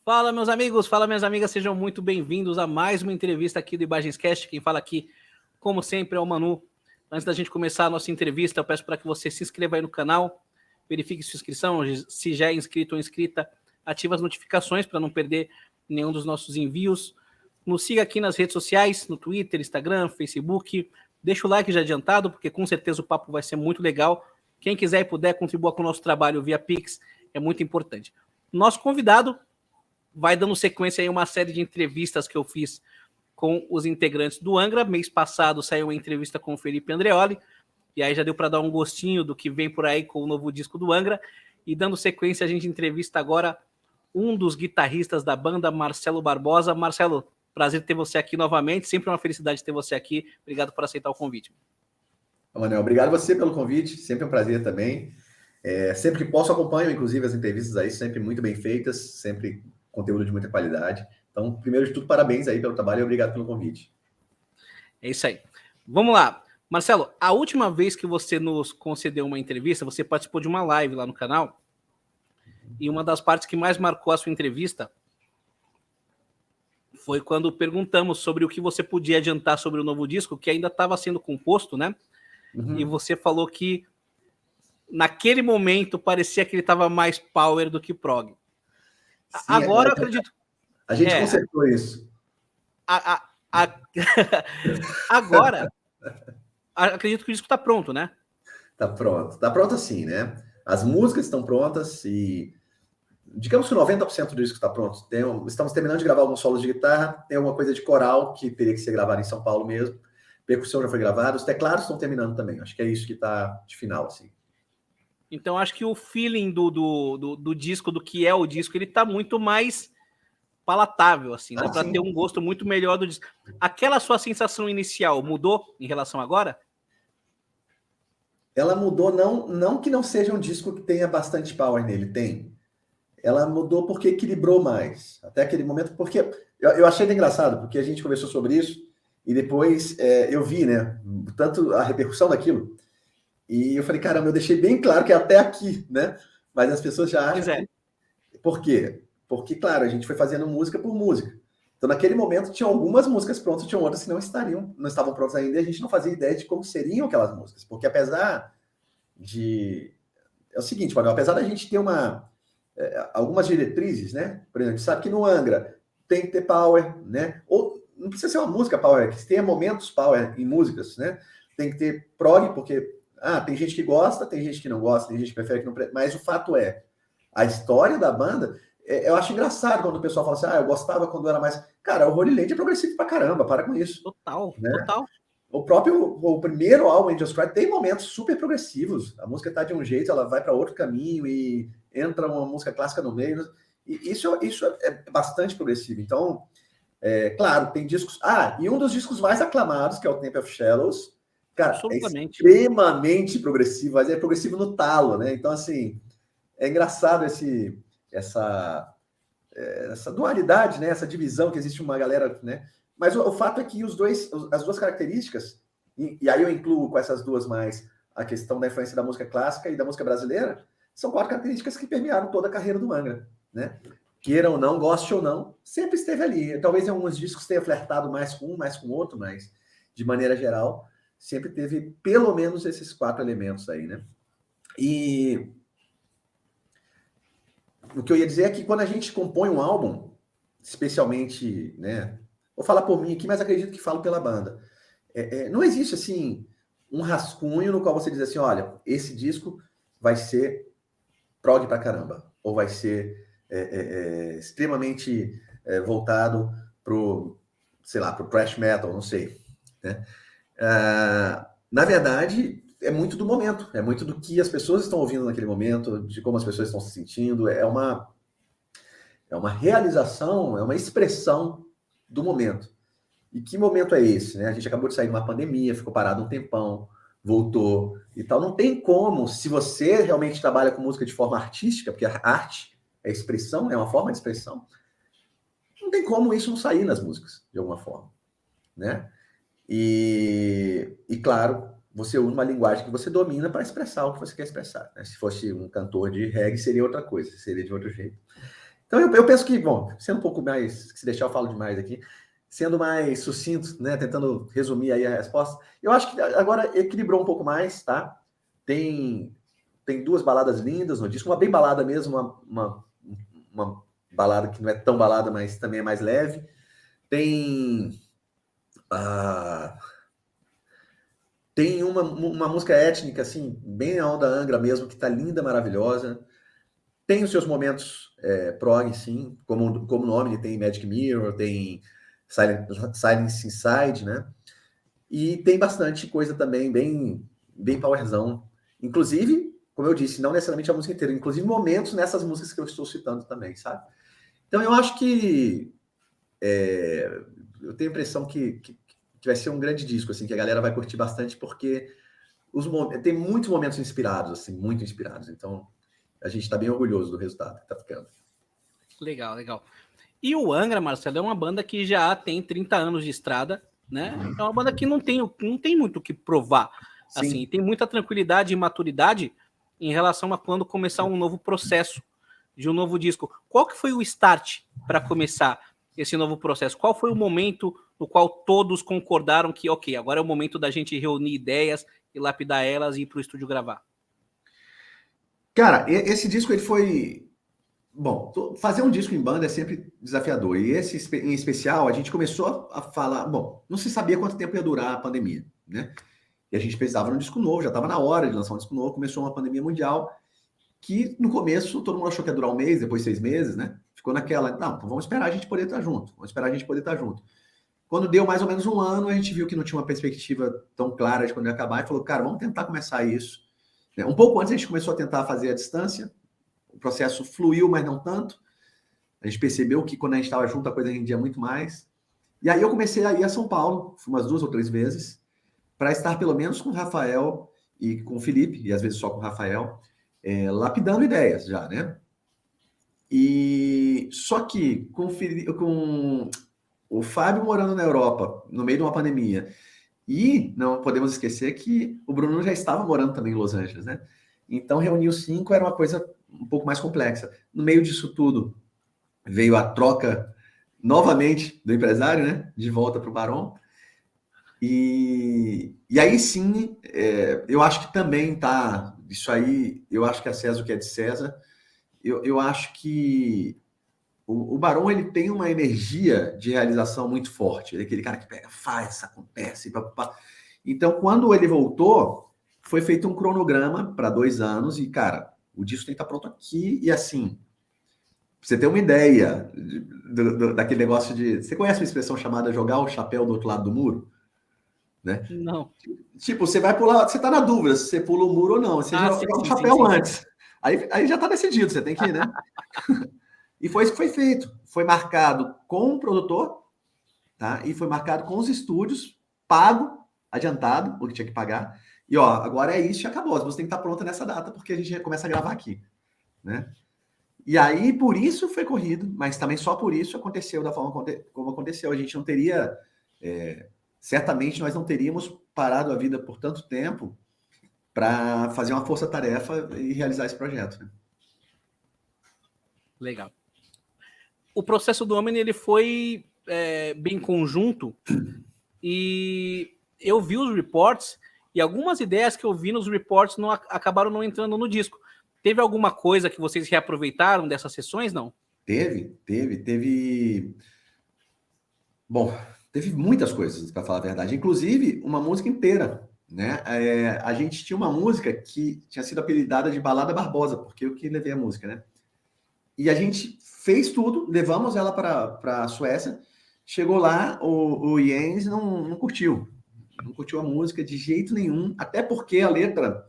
Fala, meus amigos, fala, minhas amigas, sejam muito bem-vindos a mais uma entrevista aqui do Imagenscast. Quem fala aqui, como sempre, é o Manu. Antes da gente começar a nossa entrevista, eu peço para que você se inscreva aí no canal, verifique sua inscrição, se já é inscrito ou inscrita, ative as notificações para não perder nenhum dos nossos envios. Nos siga aqui nas redes sociais, no Twitter, Instagram, Facebook. Deixa o like já adiantado, porque com certeza o papo vai ser muito legal. Quem quiser e puder contribuir com o nosso trabalho via Pix é muito importante. Nosso convidado vai dando sequência aí uma série de entrevistas que eu fiz com os integrantes do Angra. Mês passado saiu uma entrevista com o Felipe Andreoli, e aí já deu para dar um gostinho do que vem por aí com o novo disco do Angra. E dando sequência, a gente entrevista agora um dos guitarristas da banda, Marcelo Barbosa. Marcelo, prazer ter você aqui novamente, sempre uma felicidade ter você aqui. Obrigado por aceitar o convite. Manuel, obrigado você pelo convite, sempre um prazer também. Sempre que posso acompanho, inclusive, as entrevistas aí, sempre muito bem feitas, sempre conteúdo de muita qualidade. Então, primeiro de tudo, parabéns aí pelo trabalho e obrigado pelo convite. É isso aí. Vamos lá. Marcelo, a última vez que você nos concedeu uma entrevista, você participou de uma live lá no canal, e uma das partes que mais marcou a sua entrevista foi quando perguntamos sobre o que você podia adiantar sobre o novo disco, que ainda estava sendo composto, né? E você falou que naquele momento parecia que ele estava mais power do que prog. Sim, agora eu acredito. A gente consertou isso. Agora, acredito que o disco está pronto, né? Tá pronto. Tá pronto assim, né? As músicas estão prontas e digamos que 90% do disco está pronto. Estamos terminando de gravar alguns solos de guitarra, tem alguma coisa de coral que teria que ser gravada em São Paulo mesmo. Percussão já foi gravada, os teclados estão terminando também. Acho que é isso que está de final, assim. Então, acho que o feeling do disco, do que é o disco, ele tá muito mais palatável, assim, dá para ter um gosto muito melhor do disco. Aquela sua sensação inicial mudou em relação a agora? Ela mudou, não que não seja um disco que tenha bastante power nele, tem. Ela mudou porque equilibrou mais. Até aquele momento, porque eu achei engraçado, porque a gente conversou sobre isso, e depois eu vi, né, tanto a repercussão daquilo, e eu falei, caramba, eu deixei bem claro que é até aqui, né? Mas as pessoas já acham que... Por quê? Porque, claro, a gente foi fazendo música por música. Então, naquele momento, tinha algumas músicas prontas, tinha outras que não estavam prontas ainda, e a gente não fazia ideia de como seriam aquelas músicas. Porque apesar de... É o seguinte, Manuel, apesar da gente ter algumas diretrizes, né? Por exemplo, a gente sabe que no Angra tem que ter power, né? Ou não precisa ser uma música power, que tenha momentos power em músicas, né? Tem que ter prog, porque tem gente que gosta, tem gente que não gosta, tem gente que prefere que não... Mas o fato é, a história da banda, eu acho engraçado quando o pessoal fala assim, eu gostava quando era mais... Cara, o Holy Land é progressivo pra caramba, para com isso. Total, né? Total. O primeiro álbum, Angels Cry, tem momentos super progressivos. A música tá de um jeito, ela vai para outro caminho e entra uma música clássica no meio. E isso é bastante progressivo. Então, claro, tem discos... e um dos discos mais aclamados, que é o Temple of Shadows, cara, é extremamente progressivo, mas é progressivo no talo, né? Então, assim, é engraçado essa dualidade, né? Essa divisão que existe uma galera, né? Mas o fato é que as duas características, e aí eu incluo com essas duas mais a questão da influência da música clássica e da música brasileira, são 4 características que permearam toda a carreira do Angra, né? Queira ou não, goste ou não, sempre esteve ali. Talvez em alguns discos tenha flertado mais com um, mais com outro, mas de maneira geral, sempre teve pelo menos esses 4 elementos aí, né? E o que eu ia dizer é que quando a gente compõe um álbum, especialmente, né? Vou falar por mim aqui, mas acredito que falo pela banda. Não existe, assim, um rascunho no qual você diz assim, olha, esse disco vai ser prog pra caramba, ou vai ser extremamente voltado pro, sei lá, pro thrash metal, não sei. Né? Na verdade, é muito do momento, é muito do que as pessoas estão ouvindo naquele momento, de como as pessoas estão se sentindo, é uma realização, é uma expressão do momento. E que momento é esse, né? A gente acabou de sair de uma pandemia, ficou parado um tempão, voltou e tal. Não tem como, se você realmente trabalha com música de forma artística, porque a arte é expressão, é uma forma de expressão, não tem como isso não sair nas músicas, de alguma forma, né? E claro, você usa uma linguagem que você domina para expressar o que você quer expressar. Né? Se fosse um cantor de reggae, seria outra coisa, seria de outro jeito. Então eu penso que, bom, sendo um pouco mais, se deixar eu falo demais aqui, sendo mais sucinto, né, tentando resumir aí a resposta, eu acho que agora equilibrou um pouco mais, tá? Tem duas baladas lindas no disco, uma bem balada mesmo, uma balada que não é tão balada, mas também é mais leve. Tem tem uma música étnica, assim, bem a onda Angra mesmo, que tá linda, maravilhosa. Tem os seus momentos prog, sim, como o nome, tem Magic Mirror, tem Silence Inside, né? E tem bastante coisa também, bem powerzão. Inclusive, como eu disse, não necessariamente a música inteira, inclusive momentos nessas músicas que eu estou citando também, sabe? Então eu acho que eu tenho a impressão que vai ser um grande disco, assim, que a galera vai curtir bastante, porque tem muitos momentos inspirados, assim, muito inspirados. Então, a gente está bem orgulhoso do resultado que tá ficando. Legal, legal. E o Angra, Marcelo, é uma banda que já tem 30 anos de estrada, né? É uma banda que não tem muito o que provar. Sim. Assim, tem muita tranquilidade e maturidade em relação a quando começar um novo processo de um novo disco. Qual que foi o start para começar esse novo processo? Qual foi o momento no qual todos concordaram que, ok, agora é o momento da gente reunir ideias e lapidar elas e ir para o estúdio gravar? Cara, esse disco ele foi... Bom, fazer um disco em banda é sempre desafiador. E esse em especial, a gente começou a falar... Bom, não se sabia quanto tempo ia durar a pandemia, né? E a gente precisava de um disco novo, já estava na hora de lançar um disco novo. Começou uma pandemia mundial que, no começo, todo mundo achou que ia durar um mês, depois 6 meses, né? Ficou naquela... Não, então vamos esperar a gente poder estar junto. Vamos esperar a gente poder estar junto. Quando deu mais ou menos um ano, a gente viu que não tinha uma perspectiva tão clara de quando ia acabar e falou, cara, vamos tentar começar isso. Um pouco antes a gente começou a tentar fazer a distância, o processo fluiu, mas não tanto. A gente percebeu que quando a gente estava junto a coisa rendia muito mais. E aí eu comecei a ir a São Paulo, fui umas 2 ou 3 vezes, para estar pelo menos com o Rafael e com o Felipe, e às vezes só com o Rafael, lapidando ideias já, né? E só que com o Fábio morando na Europa, no meio de uma pandemia, e não podemos esquecer que o Bruno já estava morando também em Los Angeles, né? Então, reunir os 5 era uma coisa um pouco mais complexa. No meio disso tudo, veio a troca novamente do empresário, né? De volta para o Barão. E aí sim, eu acho que também tá... Isso aí, eu acho que é César o que é de César. Eu acho que o Barão, ele tem uma energia de realização muito forte. Ele é aquele cara que pega, faz, acontece. Então, quando ele voltou, foi feito um cronograma para 2 anos e, cara, o disco tem que estar pronto aqui. E assim, pra você ter uma ideia daquele negócio de... Você conhece uma expressão chamada jogar o chapéu do outro lado do muro? Né? Não. Tipo, você vai pular, você tá na dúvida se você pula o muro ou não. Você joga o chapéu antes. Aí já tá decidido, você tem que ir, né? E foi isso que foi feito. Foi marcado com o produtor, tá? E foi marcado com os estúdios, pago, adiantado, o que tinha que pagar. E ó, agora é isso e acabou. Você tem que estar pronta nessa data, porque a gente começa a gravar aqui, né? E aí, por isso foi corrido, mas também só por isso aconteceu da forma como aconteceu. A gente não teria... certamente nós não teríamos parado a vida por tanto tempo para fazer uma força-tarefa e realizar esse projeto, né? Legal. O processo do Omni, ele foi bem conjunto e eu vi os reports e algumas ideias que eu vi nos reports acabaram não entrando no disco. Teve alguma coisa que vocês reaproveitaram dessas sessões, não? Teve. Bom, teve muitas coisas, para falar a verdade. Inclusive, uma música inteira, né? A gente tinha uma música que tinha sido apelidada de Balada Barbosa, porque eu que levei a música, né? E a gente fez tudo, levamos ela para a Suécia. Chegou lá, o Jens não curtiu. Não curtiu a música de jeito nenhum, até porque a letra,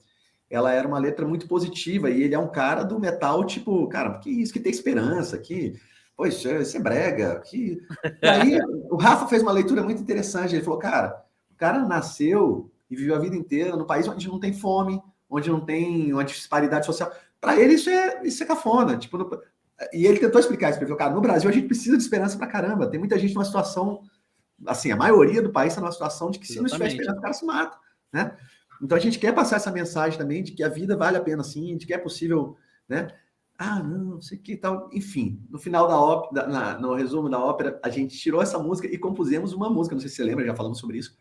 ela era uma letra muito positiva, e ele é um cara do metal, tipo, cara, que isso, que tem esperança, que, pô, isso é brega, que... E aí, o Rafa fez uma leitura muito interessante, ele falou, cara, o cara nasceu e viveu a vida inteira no país onde não tem fome, onde não tem uma disparidade social. Para ele, isso é cafona, tipo... E ele tentou explicar isso, porque, cara, no Brasil a gente precisa de esperança pra caramba. Tem muita gente numa situação, assim, a maioria do país está numa situação de que se não tiver esperança, o cara se mata, né? Então a gente quer passar essa mensagem também de que a vida vale a pena sim, de que é possível, né? não sei o que tal. Enfim, no final da ópera, no resumo da ópera, a gente tirou essa música e compusemos uma música, não sei se você lembra, já falamos sobre isso,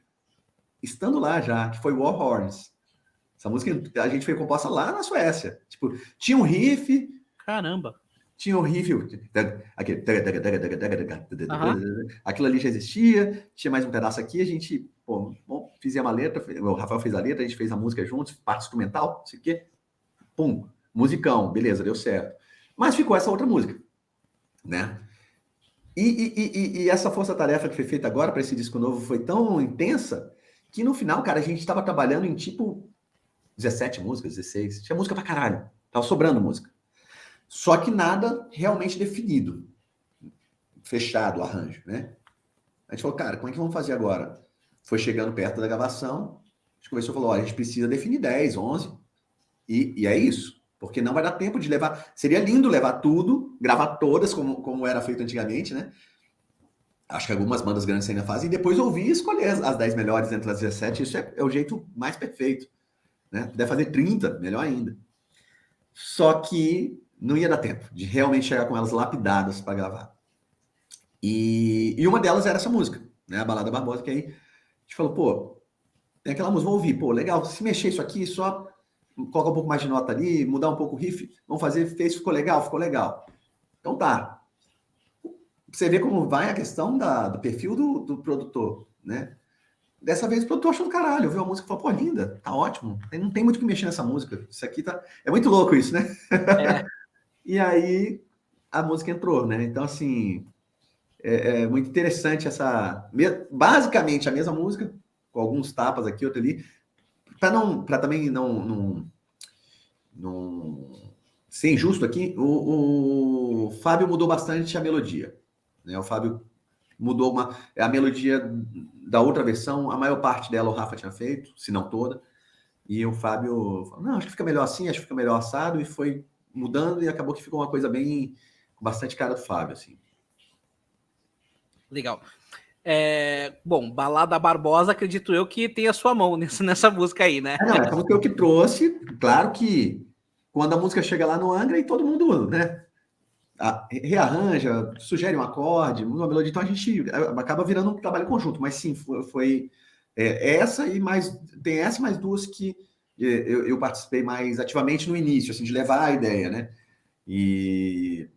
estando lá já, que foi War Horns. Essa música a gente foi composta lá na Suécia. Tipo, tinha um riff. Caramba. Tinha um riff. Aquele, aquilo ali já existia. Tinha mais um pedaço aqui. A gente, fizemos a letra. O Rafael fez a letra, a gente fez a música juntos, parte instrumental, não sei o quê. Pum, musicão, beleza, deu certo. Mas ficou essa outra música, né? E essa força-tarefa que foi feita agora para esse disco novo foi tão intensa que no final, cara, a gente estava trabalhando em tipo 17 músicas, 16. Tinha música pra caralho. Tava sobrando música. Só que nada realmente definido. Fechado o arranjo, né? A gente falou, cara, como é que vamos fazer agora? Foi chegando perto da gravação, a gente conversou e falou, a gente precisa definir 10, 11. E é isso. Porque não vai dar tempo de levar... Seria lindo levar tudo, gravar todas, como era feito antigamente, né? Acho que algumas bandas grandes ainda fazem, e depois ouvir e escolher as 10 melhores entre as 17. Isso é o jeito mais perfeito. Né? Puder fazer 30, melhor ainda. Só que não ia dar tempo de realmente chegar com elas lapidadas para gravar. E uma delas era essa música, né? A Balada Barbosa, que aí a gente falou, pô, tem aquela música, vamos ouvir, pô, legal, se mexer isso aqui, só colocar um pouco mais de nota ali, mudar um pouco o riff, vamos fazer, ficou legal, ficou legal. Então tá. Você vê como vai a questão do perfil do produtor, né? Dessa vez o produtor achou do caralho, ouviu a música e falou, pô, linda, tá ótimo, não tem muito o que mexer nessa música, isso aqui tá... É muito louco isso, né? É. E aí a música entrou, né? Então, assim, é muito interessante essa... Basicamente a mesma música, com alguns tapas aqui, outro ali, para também não ser injusto aqui, o Fábio mudou bastante a melodia, né? O Fábio mudou a melodia da outra versão, a maior parte dela o Rafa tinha feito, se não toda, e o Fábio falou, não, acho que fica melhor assim, acho que fica melhor assado, e foi mudando, e acabou que ficou uma coisa bem, com bastante cara do Fábio, assim. Legal. Bom, Balada Barbosa, acredito eu que tem a sua mão nessa música aí, né? Não, essa música eu que trouxe, claro que quando a música chega lá no Angra, e todo mundo, né, rearranja, sugere um acorde, uma melodia, então a gente acaba virando um trabalho conjunto, mas sim, foi essa e mais, tem essa e mais duas que eu participei mais ativamente no início, assim, de levar a ideia, né, e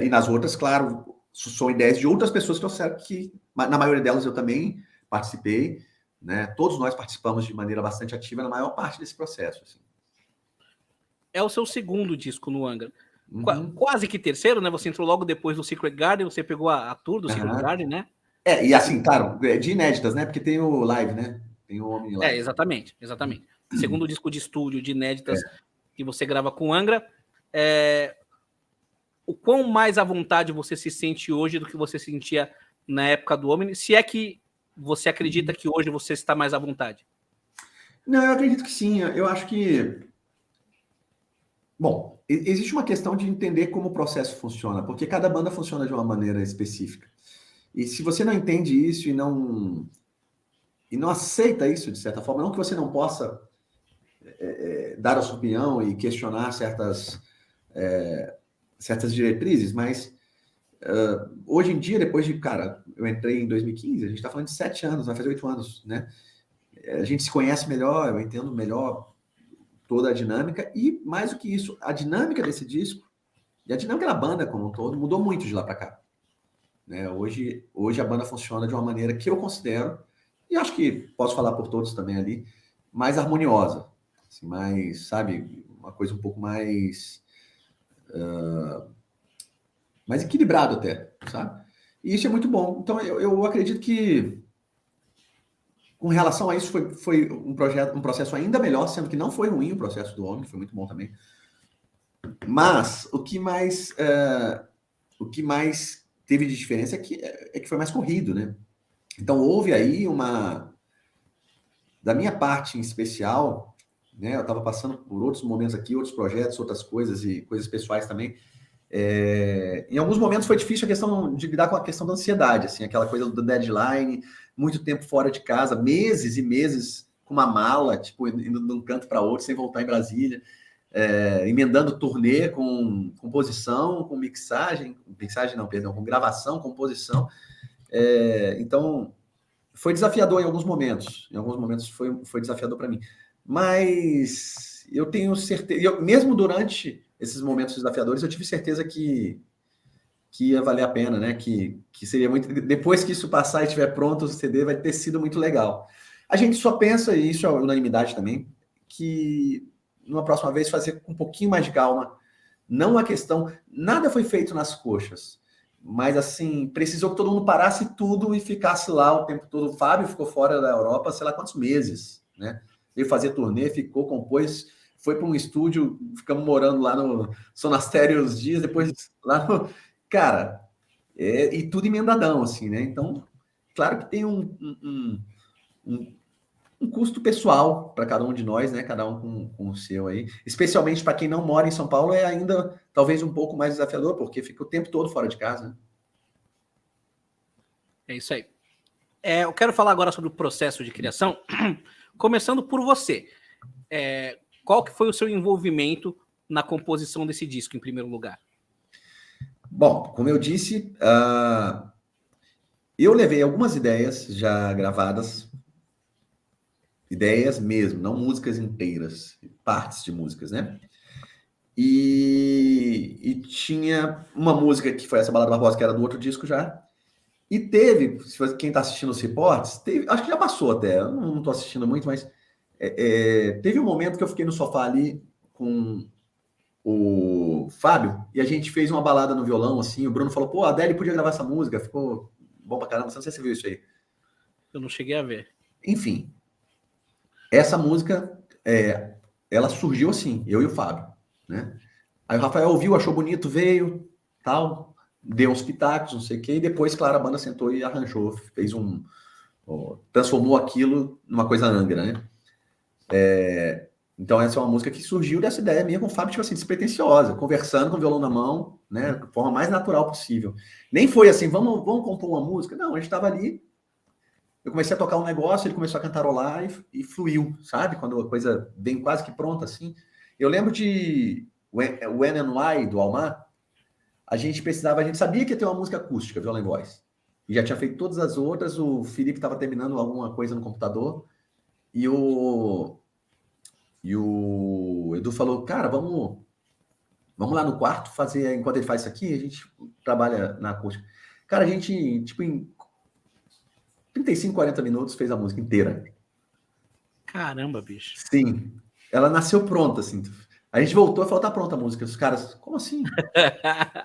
nas outras, claro, são ideias de outras pessoas que trouxeram, que na maioria delas eu também participei, né, todos nós participamos de maneira bastante ativa na maior parte desse processo, assim. É o seu segundo disco no Angra. Quase que terceiro, né? Você entrou logo depois do Secret Garden, você pegou a tour do Secret Garden, né? E assim, claro, de inéditas, né? Porque tem o live, né? Tem o Omni Live. Exatamente. Segundo disco de estúdio de inéditas que você grava com Angra. O quão mais à vontade você se sente hoje do que você sentia na época do Omni? Se é que você acredita que hoje você está mais à vontade? Não, eu acredito que sim. Eu acho que... Bom, existe uma questão de entender como o processo funciona, porque cada banda funciona de uma maneira específica. E se você não entende isso e não aceita isso, de certa forma, não que você não possa dar a sua opinião e questionar certas diretrizes, mas hoje em dia, depois de, cara, eu entrei em 2015, a gente está falando de 7 anos, vai fazer 8 anos, né? A gente se conhece melhor, eu entendo melhor toda a dinâmica, e mais do que isso, a dinâmica desse disco e a dinâmica da banda como um todo mudou muito de lá para cá. Né? Hoje a banda funciona de uma maneira que eu considero, e acho que posso falar por todos também ali, mais harmoniosa, assim, mais, sabe, uma coisa um pouco mais mais equilibrado até, sabe? E isso é muito bom. Então eu acredito que com relação a isso, foi um processo ainda melhor, sendo que não foi ruim o processo do Omni, foi muito bom também. Mas o que mais teve de diferença é que foi mais corrido, né? Então houve aí da minha parte em especial, né? Eu estava passando por outros momentos aqui, outros projetos, outras coisas e coisas pessoais também. Em alguns momentos foi difícil a questão de lidar com a questão da ansiedade, assim, aquela coisa do deadline, muito tempo fora de casa, meses e meses com uma mala, tipo, indo de um canto para outro, sem voltar em Brasília. emendando turnê com composição, com mixagem não, perdão, com gravação, composição. Então, foi desafiador em alguns momentos. Em alguns momentos foi desafiador para mim. Mas eu tenho certeza, mesmo durante esses momentos desafiadores, eu tive certeza que ia valer a pena, né? Que seria muito. Depois que isso passar e estiver pronto, o CD vai ter sido muito legal. A gente só pensa, e isso é unanimidade também, que numa próxima vez fazer com um pouquinho mais de calma. Não a questão. Nada foi feito nas coxas. Mas, assim, precisou que todo mundo parasse tudo e ficasse lá o tempo todo. O Fábio ficou fora da Europa, sei lá quantos meses, né? Veio fazer turnê, ficou, compôs, foi para um estúdio, ficamos morando lá no Sonastério uns dias, depois lá no... Cara, e tudo emendadão, assim, né? Então, claro que tem um custo pessoal para cada um de nós, né? Cada um com o seu aí. Especialmente para quem não mora em São Paulo, é ainda talvez um pouco mais desafiador, porque fica o tempo todo fora de casa, né? É isso aí. Eu quero falar agora sobre o processo de criação, começando por você. Qual que foi o seu envolvimento na composição desse disco, em primeiro lugar? Bom, como eu disse, eu levei algumas ideias já gravadas, ideias mesmo, não músicas inteiras, partes de músicas, né? E tinha uma música que foi essa Balada Barbosa, que era do outro disco já. E teve, quem está assistindo os reportes, acho que já passou até, eu não estou assistindo muito, mas teve um momento que eu fiquei no sofá ali com o Fábio, e a gente fez uma balada no violão, assim, o Bruno falou, pô, a Adele podia gravar essa música, ficou bom pra caramba, não sei se você viu isso aí. Eu não cheguei a ver. Enfim, essa música, ela surgiu assim, eu e o Fábio, né? Aí o Rafael ouviu, achou bonito, veio, tal, deu uns pitacos, não sei o quê, e depois, claro, a banda sentou e arranjou, fez transformou aquilo numa coisa angra, né? Então essa é uma música que surgiu dessa ideia minha com o Fábio, tipo assim, despretensiosa, conversando com o violão na mão, né, da forma mais natural possível. Nem foi assim, vamos compor uma música. Não, a gente estava ali, eu comecei a tocar um negócio, ele começou a cantarolar e fluiu, sabe? Quando a coisa vem quase que pronta, assim. Eu lembro de When and Why, do Almar, a gente sabia que ia ter uma música acústica, violão e voz. E já tinha feito todas as outras, o Felipe estava terminando alguma coisa no computador, e o Edu falou, cara, vamos lá no quarto fazer, enquanto ele faz isso aqui, a gente trabalha na acústica. Cara, a gente, tipo, em 35, 40 minutos fez a música inteira. Caramba, bicho. Sim. Ela nasceu pronta, assim. A gente voltou e falou, tá pronta a música. Os caras, como assim?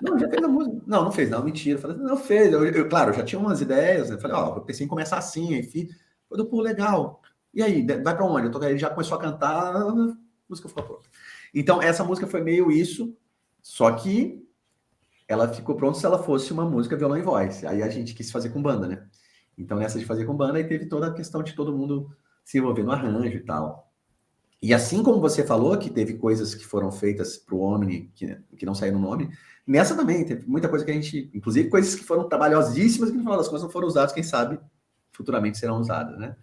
Não, já fez a música. Não fez, não, mentira. Eu falei, não fez. Claro, eu já tinha umas ideias, né? Eu falei, eu pensei em começar assim, enfim. Falei, pô, legal. E aí, vai pra onde? Ele já começou a cantar, a música ficou pronta. Então, essa música foi meio isso, só que ela ficou pronta se ela fosse uma música violão e voz. Aí a gente quis fazer com banda, né? Então, nessa de fazer com banda, aí teve toda a questão de todo mundo se envolver no arranjo e tal. E assim como você falou que teve coisas que foram feitas para o Omni, que não saíram no Omni, nessa também teve muita coisa que a gente, inclusive coisas que foram trabalhosíssimas, que no final das contas não foram usadas, quem sabe futuramente serão usadas, né?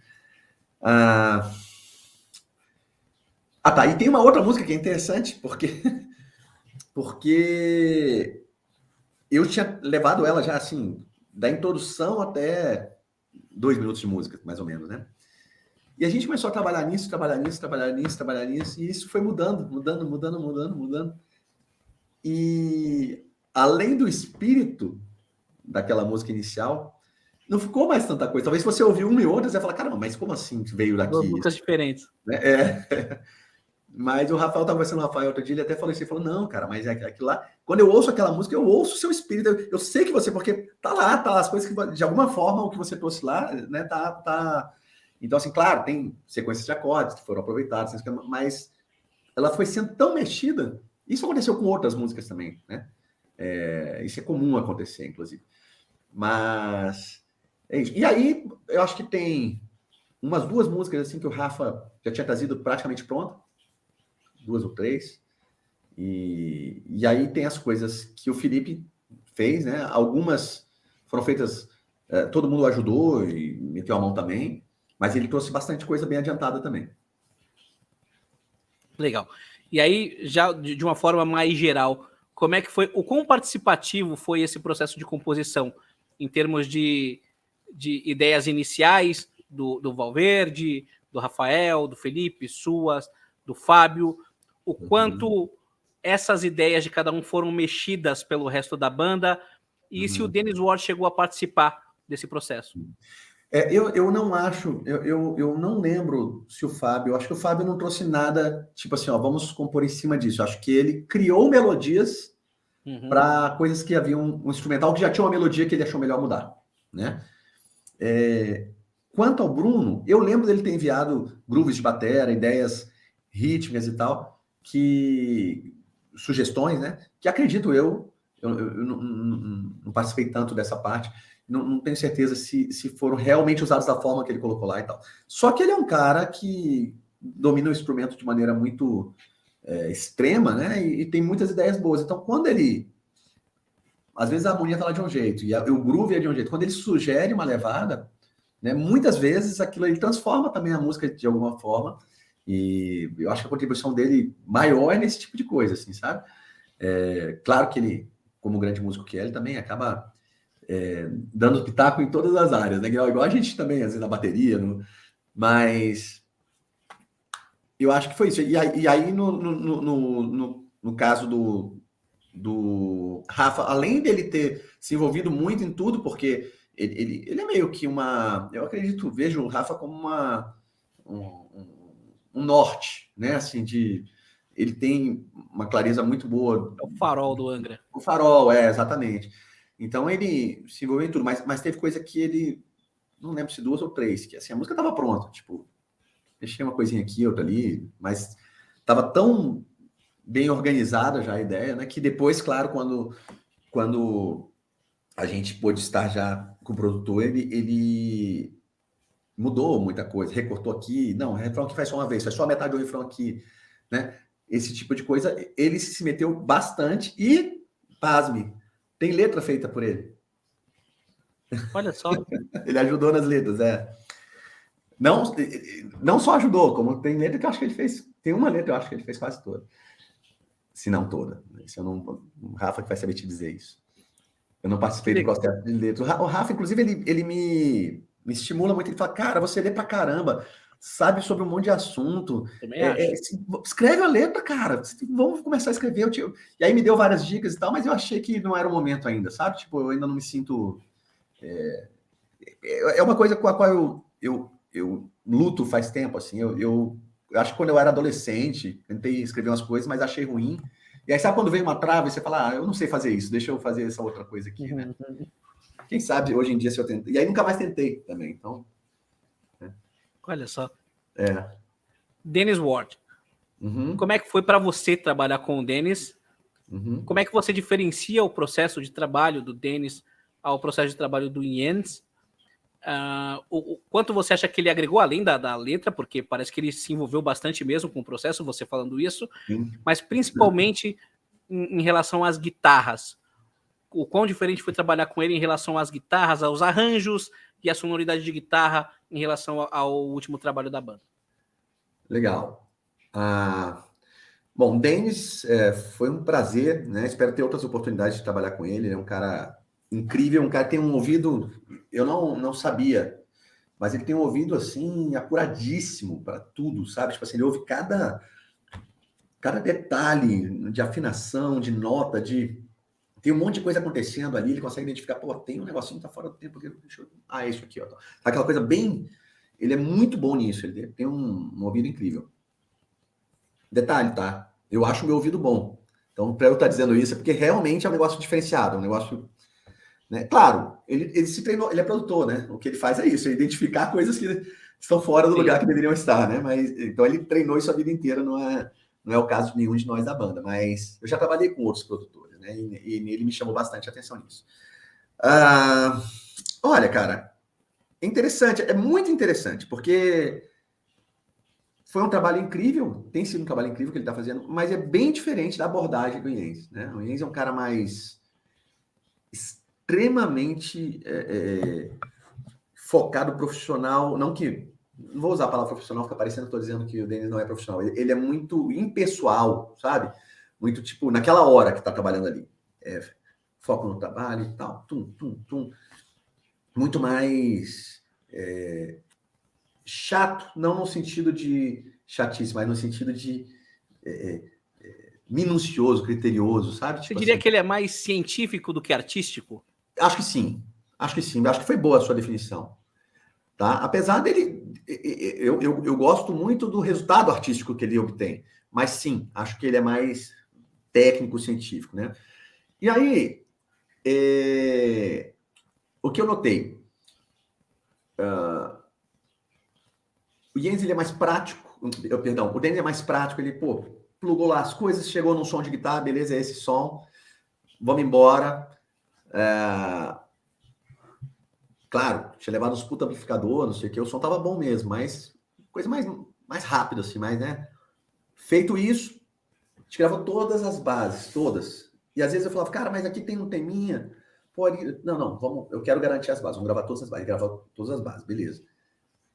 Tá, e tem uma outra música que é interessante, porque eu tinha levado ela já assim, da introdução até 2 minutos de música, mais ou menos, né? E a gente começou a trabalhar nisso, e isso foi mudando. E além do espírito daquela música inicial, não ficou mais tanta coisa. Talvez se você ouvir uma e outra, você vai falar, caramba, mas como assim veio daqui? Duas músicas diferentes. Mas o Rafael estava conversando com o Rafael outro dia, ele até falou isso, ele falou, não, cara, mas aquilo lá, quando eu ouço aquela música, eu ouço o seu espírito, eu sei que você, porque tá lá, as coisas que, de alguma forma, o que você trouxe lá, né, tá... Então, assim, claro, tem sequências de acordes que foram aproveitadas, mas ela foi sendo tão mexida, isso aconteceu com outras músicas também, né? Isso é comum acontecer, inclusive. Mas, é isso. E aí, eu acho que tem umas 2 músicas, assim, que o Rafa já tinha trazido praticamente pronta, 2 ou 3, e aí tem as coisas que o Felipe fez, né? Algumas foram feitas, todo mundo ajudou e meteu a mão também, mas ele trouxe bastante coisa bem adiantada também. Legal. E aí, já de uma forma mais geral, como é que foi, o quão participativo foi esse processo de composição, em termos de ideias iniciais do Valverde, do Rafael, do Felipe, suas, do Fábio, o quanto essas ideias de cada um foram mexidas pelo resto da banda, e se o Dennis Ward chegou a participar desse processo. Eu não acho, eu não lembro se o Fábio, eu acho que o Fábio não trouxe nada, tipo assim, ó, vamos compor em cima disso. Eu acho que ele criou melodias para coisas que haviam um instrumental que já tinha uma melodia que ele achou melhor mudar, né? Quanto ao Bruno, eu lembro dele ter enviado grooves de batera, ideias rítmicas e tal, sugestões, né? Que acredito eu não participei tanto dessa parte, não tenho certeza se foram realmente usados da forma que ele colocou lá e tal. Só que ele é um cara que domina o instrumento de maneira muito extrema, né? E tem muitas ideias boas. Então, quando ele... Às vezes a harmonia tá lá de um jeito e o groove é de um jeito. Quando ele sugere uma levada, né, muitas vezes aquilo ele transforma também a música de alguma forma. E eu acho que a contribuição dele maior é nesse tipo de coisa, assim, sabe? Claro que ele, como grande músico que é, ele também acaba dando pitaco em todas as áreas, né? Igual a gente também, às vezes, na bateria, mas eu acho que foi isso. E aí no caso do Rafa, além dele ter se envolvido muito em tudo, porque ele é meio que eu acredito, vejo o Rafa como um norte, né? Assim, ele tem uma clareza muito boa. É o farol do Angra. O farol, exatamente. Então ele se envolveu em tudo, mas teve coisa que ele, não lembro se 2 ou 3, que assim, a música estava pronta, tipo, deixei uma coisinha aqui, outra ali, mas estava tão bem organizada já a ideia, né, que depois, claro, quando a gente pôde estar já com o produtor, ele mudou muita coisa, recortou aqui, não, o refrão que faz só uma vez, faz só a metade do refrão aqui, né, esse tipo de coisa, ele se meteu bastante e, pasme, tem letra feita por ele. Olha só. Ele ajudou nas letras, Não só ajudou, como tem letra que eu acho que ele fez. Tem uma letra, eu acho que ele fez quase toda. Se não toda. Se eu não, o Rafa que vai saber te dizer isso. Eu não participei do processo de letra. O Rafa, inclusive, ele me estimula muito. Ele fala, cara, você lê pra caramba, sabe sobre um monte de assunto. Escreve a letra, cara. Vamos começar a escrever. E aí me deu várias dicas e tal, mas eu achei que não era o momento ainda, sabe? Tipo, eu ainda não me sinto... É uma coisa com a qual eu luto faz tempo, assim. Eu acho que quando eu era adolescente, tentei escrever umas coisas, mas achei ruim. E aí, sabe quando vem uma trava e você fala, eu não sei fazer isso, deixa eu fazer essa outra coisa aqui, né? Quem sabe hoje em dia se eu tentei. E aí nunca mais tentei também, então... Olha só. É. Dennis Ward. Uhum. Como é que foi para você trabalhar com o Dennis? Uhum. Como é que você diferencia o processo de trabalho do Dennis ao processo de trabalho do Jens? O quanto você acha que ele agregou além da letra, porque parece que ele se envolveu bastante mesmo com o processo, você falando isso, Sim. mas principalmente em relação às guitarras. O quão diferente foi trabalhar com ele em relação às guitarras, aos arranjos e a sonoridade de guitarra em relação ao último trabalho da banda. Legal. Bom, Dennis, foi um prazer, né? Espero ter outras oportunidades de trabalhar com ele. Ele é um cara incrível, um cara que tem um ouvido, eu não sabia, mas ele tem um ouvido assim apuradíssimo para tudo, sabe? Tipo assim, ele ouve cada detalhe de afinação, de nota, tem um monte de coisa acontecendo ali, ele consegue identificar, pô, tem um negocinho que tá fora do tempo aqui. Isso aqui, ó. Aquela coisa bem, ele é muito bom nisso, ele tem um ouvido incrível. Detalhe, tá? Eu acho o meu ouvido bom. Então, para eu estar dizendo isso, é porque realmente é um negócio diferenciado, um negócio... Né? Claro, ele se treinou, ele é produtor, né? O que ele faz é isso, é identificar coisas que estão fora do lugar que deveriam estar, né? Mas, então, ele treinou isso a vida inteira, não é o caso de nenhum de nós da banda, mas eu já trabalhei com outros produtores, né? E ele me chamou bastante atenção nisso. Olha, cara, é interessante, é muito interessante, porque... Foi um trabalho incrível, tem sido um trabalho incrível que ele está fazendo, mas é bem diferente da abordagem do Jens, né? O Jens é um cara mais extremamente focado profissional, não que não vou usar a palavra profissional, fica parecendo que estou dizendo que o Denis não é profissional. Ele é muito impessoal, sabe? Muito tipo, naquela hora que está trabalhando ali. Foco no trabalho e tal. Muito mais chato, não no sentido de chatice, mas no sentido de minucioso, criterioso, sabe? Você diria que ele é mais científico do que artístico? Acho que sim. Acho que foi boa a sua definição. Tá? Apesar dele, eu gosto muito do resultado artístico que ele obtém, mas sim, acho que ele é mais técnico, científico, né? E aí, o que eu notei, o Jens, ele é mais prático, o Denis é mais prático, ele, plugou lá as coisas, chegou num som de guitarra, beleza, é esse som, vamos embora. Claro, tinha levado uns puta amplificador, não sei o que, o som tava bom mesmo, mas coisa mais rápida, assim, mais, né? Feito isso, a gente gravou todas as bases, todas. E às vezes eu falava, cara, mas aqui tem um teminha. Não, vamos, eu quero garantir as bases, vamos gravar todas as bases. Gravar todas as bases, beleza.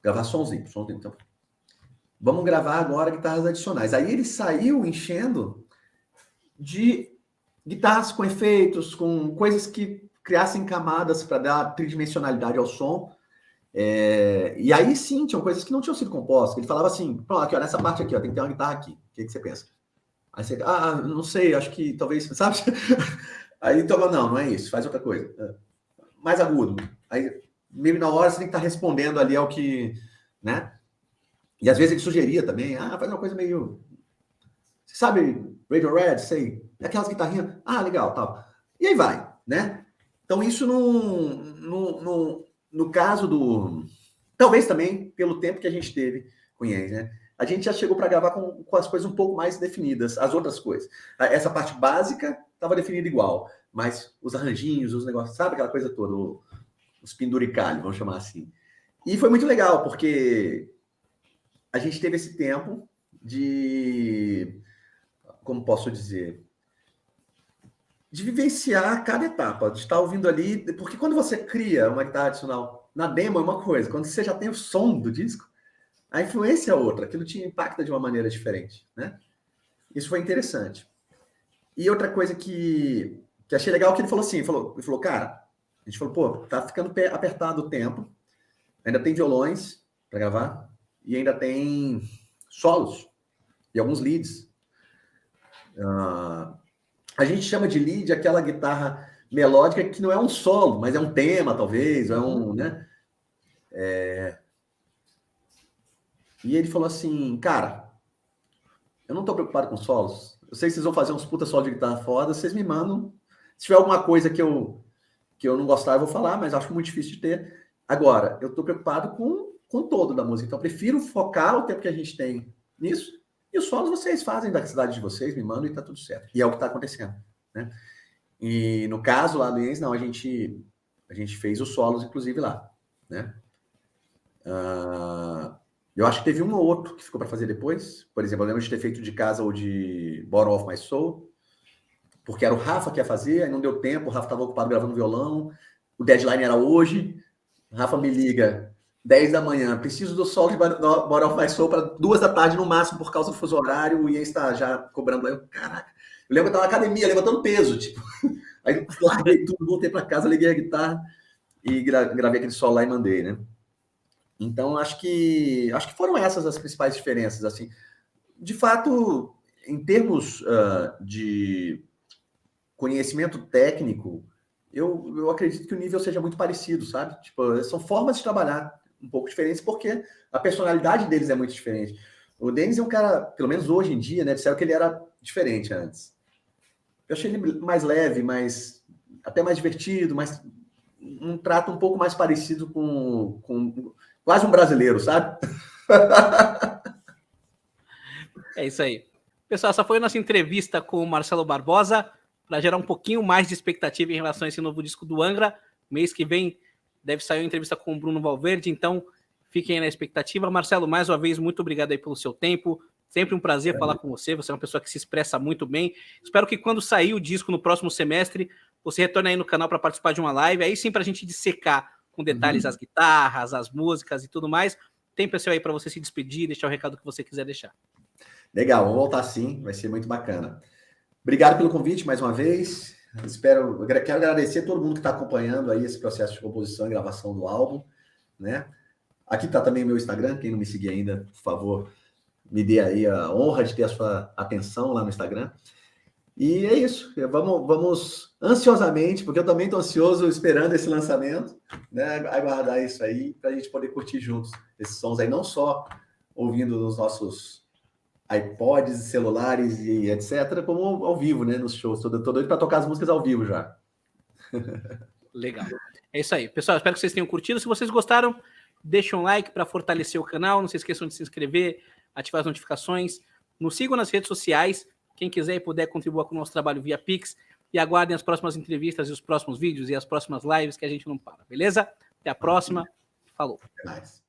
Gravar somzinho. Então, vamos gravar agora guitarras adicionais. Aí ele saiu enchendo de guitarras com efeitos, com coisas que criassem camadas para dar tridimensionalidade ao som. E aí sim, tinham coisas que não tinham sido compostas. Ele falava assim, pronto, aqui, ó, nessa parte aqui, ó, tem que ter uma guitarra aqui. O que você pensa? Aí você, não sei, acho que talvez, sabe? Aí então, não é isso, faz outra coisa. Mais agudo. Aí, meio na hora, você tem que estar respondendo ali ao que, né? E às vezes ele sugeria também, faz uma coisa meio... Você sabe, Radiohead, sei, aquelas guitarrinhas, legal, tal. E aí vai, né? Então isso no caso do... Talvez também pelo tempo que a gente teve com o Jens, né? A gente já chegou para gravar com as coisas um pouco mais definidas, as outras coisas. Essa parte básica estava definida igual, mas os arranjinhos, os negócios, sabe aquela coisa toda, os penduricalhos, vamos chamar assim. E foi muito legal, porque a gente teve esse tempo de, como posso dizer, de vivenciar cada etapa, de estar ouvindo ali, porque quando você cria uma guitarra adicional na demo é uma coisa, quando você já tem o som do disco, a influência é outra, aquilo te impacta de uma maneira diferente, né? Isso foi interessante. E outra coisa que achei legal que ele falou assim, ele falou, cara, a gente falou, tá ficando apertado o tempo, ainda tem violões para gravar, e ainda tem solos, e alguns leads. A gente chama de lead aquela guitarra melódica que não é um solo, mas é um tema, talvez, né? E ele falou assim, cara, eu não tô preocupado com solos. Eu sei que vocês vão fazer uns puta solos de guitarra foda, vocês me mandam. Se tiver alguma coisa que eu não gostar, eu vou falar, mas acho muito difícil de ter. Agora, eu tô preocupado com todo da música. Então, eu prefiro focar o tempo que a gente tem nisso. E os solos vocês fazem da cidade de vocês, me mandam e tá tudo certo. E é o que tá acontecendo, né? E no caso lá do Jens, não, a gente fez os solos, inclusive, lá, né? Eu acho que teve um ou outro que ficou para fazer depois. Por exemplo, eu lembro de ter feito de casa ou de Bottom of My Soul, porque era o Rafa que ia fazer, aí não deu tempo, o Rafa estava ocupado gravando violão, o deadline era hoje, o Rafa me liga, 10 da manhã, preciso do solo de Bottom of My Soul para 2 da tarde no máximo, por causa do fuso horário, e aí está já cobrando. Aí eu, caraca, eu lembro que eu estava na academia, levantando peso, tipo. Aí larguei tudo, voltei para casa, liguei a guitarra e gravei aquele solo lá e mandei, né? Então, acho que foram essas as principais diferenças, assim. De fato, em termos de conhecimento técnico, eu acredito que o nível seja muito parecido, sabe? Tipo, são formas de trabalhar um pouco diferentes, porque a personalidade deles é muito diferente. O Denis é um cara, pelo menos hoje em dia, né? Disseram que ele era diferente antes. Eu achei ele mais leve, até mais divertido, um trato um pouco mais parecido com quase um brasileiro, sabe? É isso aí. Pessoal, essa foi a nossa entrevista com o Marcelo Barbosa, para gerar um pouquinho mais de expectativa em relação a esse novo disco do Angra. Mês que vem deve sair uma entrevista com o Bruno Valverde, então fiquem aí na expectativa. Marcelo, mais uma vez, muito obrigado aí pelo seu tempo. Sempre um prazer falar com você. Você é uma pessoa que se expressa muito bem. Espero que quando sair o disco no próximo semestre, você retorne aí no canal para participar de uma live. Aí sim, para a gente dissecar com detalhes as guitarras, as músicas e tudo mais. tempo é seu aí para você se despedir, deixar o recado que você quiser deixar. Legal, vou voltar sim, vai ser muito bacana. Obrigado pelo convite mais uma vez. Quero agradecer a todo mundo que está acompanhando aí esse processo de composição e gravação do álbum, né? Aqui está também o meu Instagram, quem não me seguir ainda, por favor, me dê aí a honra de ter a sua atenção lá no Instagram. E é isso, vamos ansiosamente, porque eu também estou ansioso esperando esse lançamento, né? Aguardar isso aí para a gente poder curtir juntos esses sons aí, não só ouvindo nos nossos iPods, celulares e etc., como ao vivo, né? Nos shows. Tô doido para tocar as músicas ao vivo já. Legal. É isso aí. Pessoal, espero que vocês tenham curtido. Se vocês gostaram, deixem um like para fortalecer o canal. Não se esqueçam de se inscrever, ativar as notificações. Nos sigam nas redes sociais. Quem quiser e puder, contribua com o nosso trabalho via Pix. E aguardem as próximas entrevistas e os próximos vídeos e as próximas lives que a gente não para. Beleza? Até a próxima. Falou. Até mais.